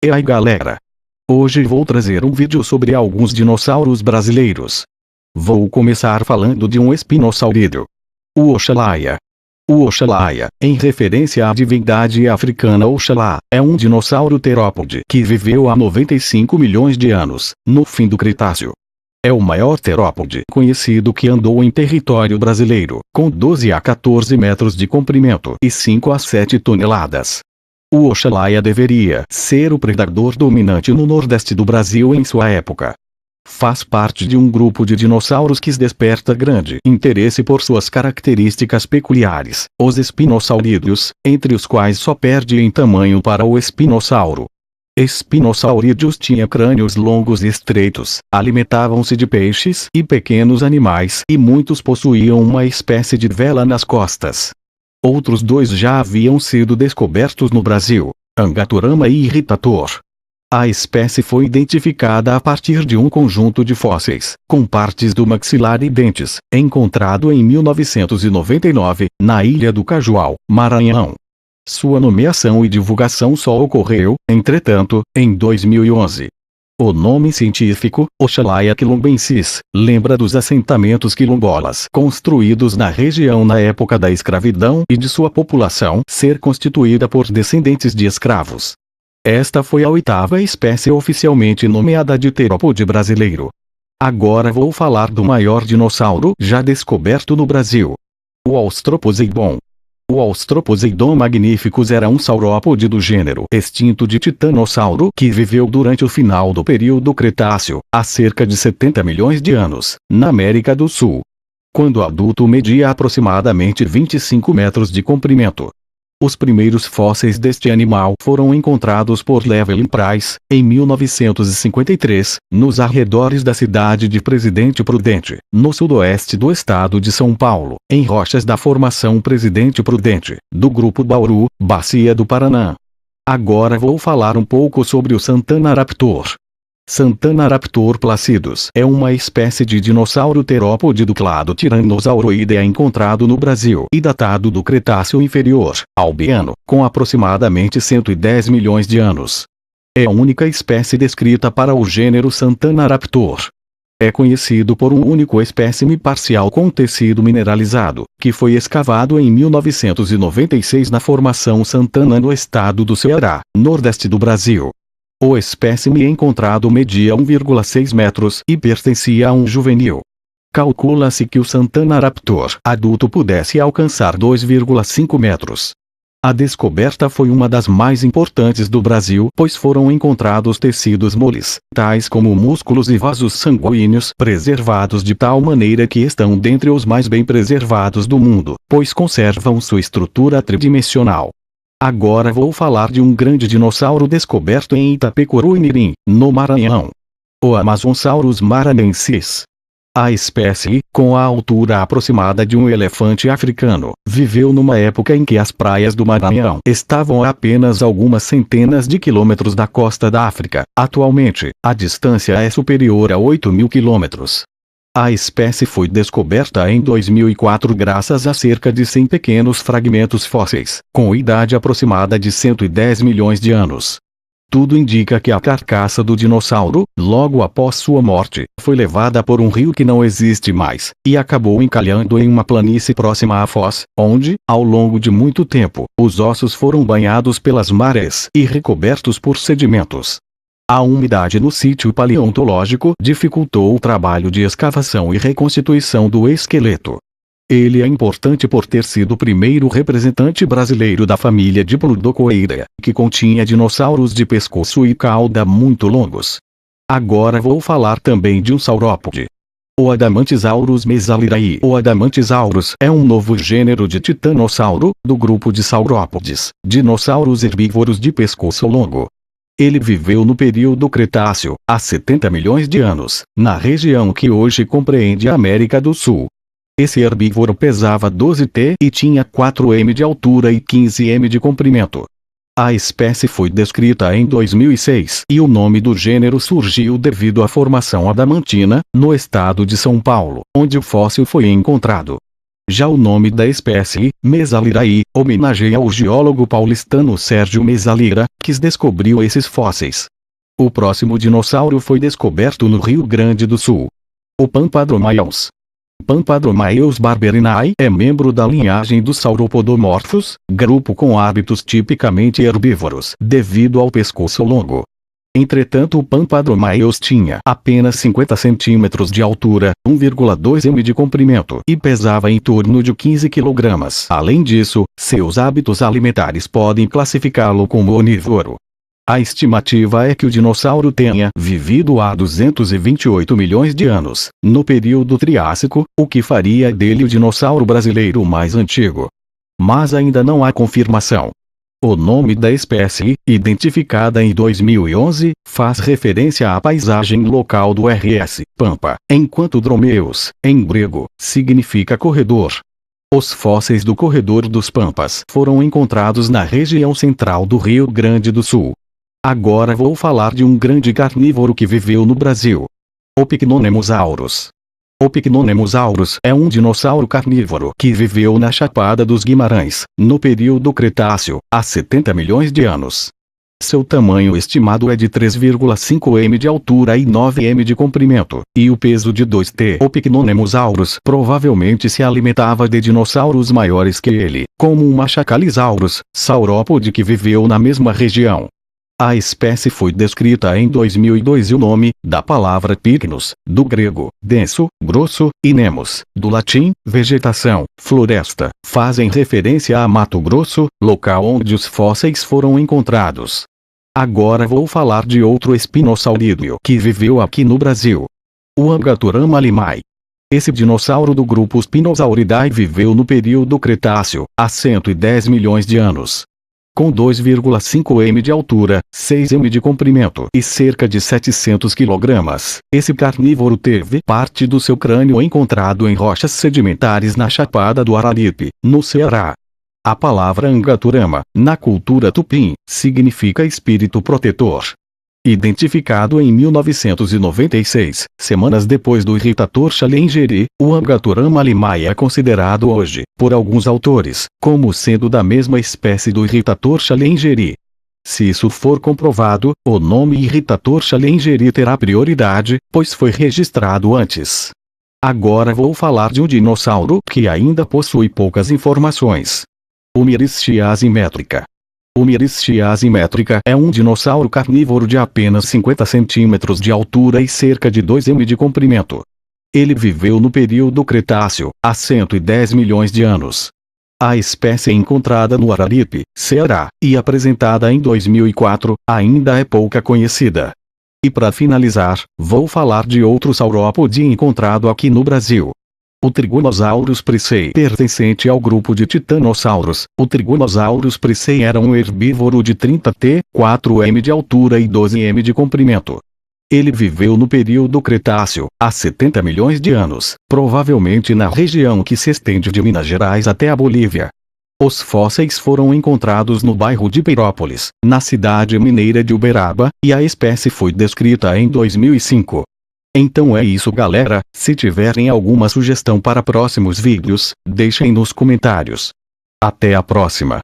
E aí galera, hoje vou trazer um vídeo sobre alguns dinossauros brasileiros. Vou começar falando de um espinosaurídeo, o Oxalaia. O Oxalaia, em referência à divindade africana Oxalá, é um dinossauro terópode que viveu há 95 milhões de anos, no fim do Cretáceo. É o maior terópode conhecido que andou em território brasileiro, com 12 a 14 metros de comprimento e 5 a 7 toneladas. O Oxalaia deveria ser o predador dominante no nordeste do Brasil em sua época. Faz parte de um grupo de dinossauros que desperta grande interesse por suas características peculiares, os espinosaurídeos, entre os quais só perde em tamanho para o espinossauro. Espinosaurídeos tinham crânios longos e estreitos, alimentavam-se de peixes e pequenos animais e muitos possuíam uma espécie de vela nas costas. Outros dois já haviam sido descobertos no Brasil, Angaturama e Irritator. A espécie foi identificada a partir de um conjunto de fósseis, com partes do maxilar e dentes, encontrado em 1999, na Ilha do Cajual, Maranhão. Sua nomeação e divulgação só ocorreu, entretanto, em 2011. O nome científico, Oxalaia quilombensis, lembra dos assentamentos quilombolas construídos na região na época da escravidão e de sua população ser constituída por descendentes de escravos. Esta foi a 8ª espécie oficialmente nomeada de terópode brasileiro. Agora vou falar do maior dinossauro já descoberto no Brasil, o Australoposeidon. O Australoposeidon magnificus era um saurópode do gênero extinto de Titanossauro que viveu durante o final do período Cretáceo, há cerca de 70 milhões de anos, na América do Sul. Quando adulto media aproximadamente 25 metros de comprimento. Os primeiros fósseis deste animal foram encontrados por Llewellyn Price, em 1953, nos arredores da cidade de Presidente Prudente, no sudoeste do estado de São Paulo, em rochas da formação Presidente Prudente, do Grupo Bauru, Bacia do Paraná. Agora vou falar um pouco sobre o Santana-raptor. Santana-raptor placidus é uma espécie de dinossauro terópode do clado Tyrannosauroidea encontrado no Brasil e datado do Cretáceo inferior, Albiano, com aproximadamente 110 milhões de anos. É a única espécie descrita para o gênero Santana-raptor. É conhecido por um único espécime parcial com tecido mineralizado, que foi escavado em 1996 na Formação Santana no estado do Ceará, nordeste do Brasil. O espécime encontrado media 1,6 metros e pertencia a um juvenil. Calcula-se que o Santana-raptor adulto pudesse alcançar 2,5 metros. A descoberta foi uma das mais importantes do Brasil, pois foram encontrados tecidos moles, tais como músculos e vasos sanguíneos, preservados de tal maneira que estão dentre os mais bem preservados do mundo, pois conservam sua estrutura tridimensional. Agora vou falar de um grande dinossauro descoberto em Itapecuruimirim, no Maranhão. O Amazonsaurus maranhensis. A espécie, com a altura aproximada de um elefante africano, viveu numa época em que as praias do Maranhão estavam a apenas algumas centenas de quilômetros da costa da África. Atualmente, a distância é superior a 8.000 quilômetros. A espécie foi descoberta em 2004 graças a cerca de 100 pequenos fragmentos fósseis, com idade aproximada de 110 milhões de anos. Tudo indica que a carcaça do dinossauro, logo após sua morte, foi levada por um rio que não existe mais, e acabou encalhando em uma planície próxima à foz, onde, ao longo de muito tempo, os ossos foram banhados pelas marés e recobertos por sedimentos. A umidade no sítio paleontológico dificultou o trabalho de escavação e reconstituição do esqueleto. Ele é importante por ter sido o primeiro representante brasileiro da família Diplodocoidea, que continha dinossauros de pescoço e cauda muito longos. Agora vou falar também de um saurópode. O Adamantisaurus mesalirae. O Adamantisaurus é um novo gênero de titanossauro, do grupo de saurópodes, dinossauros herbívoros de pescoço longo. Ele viveu no período Cretáceo, há 70 milhões de anos, na região que hoje compreende a América do Sul. Esse herbívoro pesava 12 t e tinha 4 m de altura e 15 m de comprimento. A espécie foi descrita em 2006 e o nome do gênero surgiu devido à formação adamantina, no estado de São Paulo, onde o fóssil foi encontrado. Já o nome da espécie, Mesalirae, homenageia o geólogo paulistano Sérgio Mesalira, que descobriu esses fósseis. O próximo dinossauro foi descoberto no Rio Grande do Sul. O Pampadromaeus. Pampadromaeus barberinae é membro da linhagem dos sauropodomorfos, grupo com hábitos tipicamente herbívoros devido ao pescoço longo. Entretanto, o Pampadromaeus tinha apenas 50 centímetros de altura, 1,2 m de comprimento e pesava em torno de 15 kg. Além disso, seus hábitos alimentares podem classificá-lo como onívoro. A estimativa é que o dinossauro tenha vivido há 228 milhões de anos, no período Triássico, o que faria dele o dinossauro brasileiro mais antigo. Mas ainda não há confirmação. O nome da espécie, identificada em 2011, faz referência à paisagem local do RS Pampa, enquanto Dromeus, em grego, significa corredor. Os fósseis do corredor dos Pampas foram encontrados na região central do Rio Grande do Sul. Agora vou falar de um grande carnívoro que viveu no Brasil. O Picnonemosaurus. O Picnonemosaurus é um dinossauro carnívoro que viveu na Chapada dos Guimarães, no período Cretáceo, há 70 milhões de anos. Seu tamanho estimado é de 3,5 m de altura e 9 m de comprimento, e o peso de 2 t. O Picnonemosaurus provavelmente se alimentava de dinossauros maiores que ele, como o Machacalisaurus, saurópode que viveu na mesma região. A espécie foi descrita em 2002 e o nome, da palavra picnos, do grego, denso, grosso, e nemos, do latim, vegetação, floresta, fazem referência a Mato Grosso, local onde os fósseis foram encontrados. Agora vou falar de outro espinosaurídeo que viveu aqui no Brasil. O Angaturama limae. Esse dinossauro do grupo Spinosauridae viveu no período Cretáceo, há 110 milhões de anos. Com 2,5 m de altura, 6 m de comprimento e cerca de 700 kg, esse carnívoro teve parte do seu crânio encontrado em rochas sedimentares na Chapada do Araripe, no Ceará. A palavra Angaturama, na cultura tupim, significa espírito protetor. Identificado em 1996, semanas depois do irritator Challenger, o Angaturama limae é considerado hoje, por alguns autores, como sendo da mesma espécie do irritator Challenger. Se isso for comprovado, o nome irritator Challenger terá prioridade, pois foi registrado antes. Agora vou falar de um dinossauro que ainda possui poucas informações. O Myristia azimétrica. O Myristia azimétrica é um dinossauro carnívoro de apenas 50 centímetros de altura e cerca de 2 m de comprimento. Ele viveu no período Cretáceo, há 110 milhões de anos. A espécie encontrada no Araripe, Ceará, e apresentada em 2004, ainda é pouca conhecida. E para finalizar, vou falar de outro saurópode encontrado aqui no Brasil. O Trigonosaurus priscei, pertencente ao grupo de titanossauros. O Trigonosaurus priscei era um herbívoro de 30 t, 4 m de altura e 12 m de comprimento. Ele viveu no período Cretáceo, há 70 milhões de anos, provavelmente na região que se estende de Minas Gerais até a Bolívia. Os fósseis foram encontrados no bairro de Peirópolis, na cidade mineira de Uberaba, e a espécie foi descrita em 2005. Então é isso, galera. Se tiverem alguma sugestão para próximos vídeos, deixem nos comentários. Até a próxima.